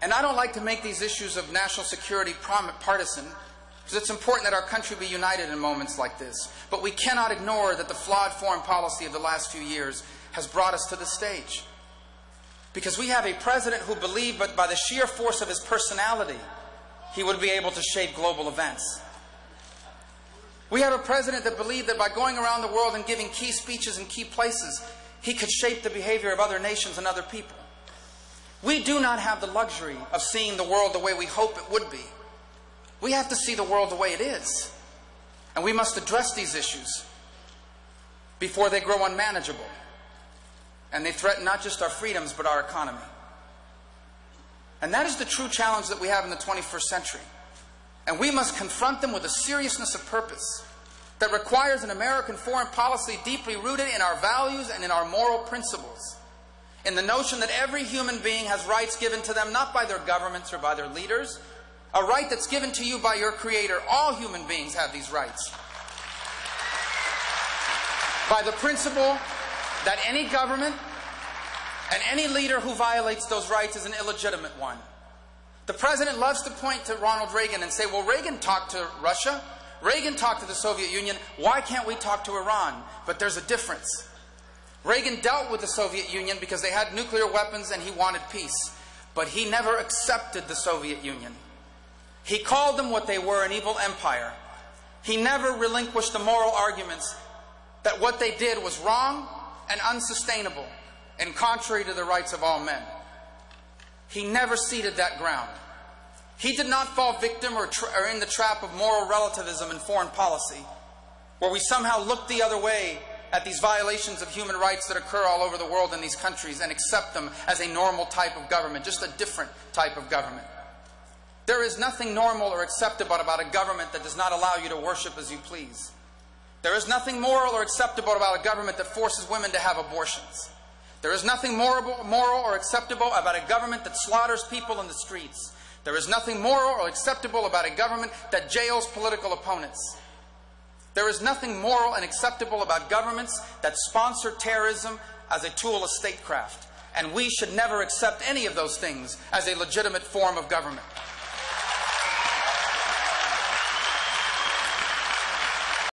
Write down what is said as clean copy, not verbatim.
And I don't like to make these issues of national security partisan, because it's important that our country be united in moments like this. But we cannot ignore that the flawed foreign policy of the last few years has brought us to this stage. Because we have a president who believed that by the sheer force of his personality, he would be able to shape global events. We have a president that believed that by going around the world and giving key speeches in key places, he could shape the behavior of other nations and other people. We do not have the luxury of seeing the world the way we hope it would be. We have to see the world the way it is. And we must address these issues before they grow unmanageable. And they threaten not just our freedoms, but our economy. And that is the true challenge that we have in the 21st century. And we must confront them with a seriousness of purpose that requires an American foreign policy deeply rooted in our values and in our moral principles. In the notion that every human being has rights given to them not by their governments or by their leaders, a right that's given to you by your Creator. All human beings have these rights. By the principle that any government and any leader who violates those rights is an illegitimate one. The President loves to point to Ronald Reagan and say, well, Reagan talked to Russia. Reagan talked to the Soviet Union. Why can't we talk to Iran? But there's a difference. Reagan dealt with the Soviet Union because they had nuclear weapons and he wanted peace. But he never accepted the Soviet Union. He called them what they were, an evil empire. He never relinquished the moral arguments that what they did was wrong and unsustainable and contrary to the rights of all men. He never ceded that ground. He did not fall victim or in the trap of moral relativism in foreign policy, where we somehow look the other way at these violations of human rights that occur all over the world in these countries and accept them as a normal type of government, just a different type of government. There is nothing normal or acceptable about a government that does not allow you to worship as you please. There is nothing moral or acceptable about a government that forces women to have abortions. There is nothing moral or acceptable about a government that slaughters people in the streets. There is nothing moral or acceptable about a government that jails political opponents. There is nothing moral and acceptable about governments that sponsor terrorism as a tool of statecraft. And we should never accept any of those things as a legitimate form of government.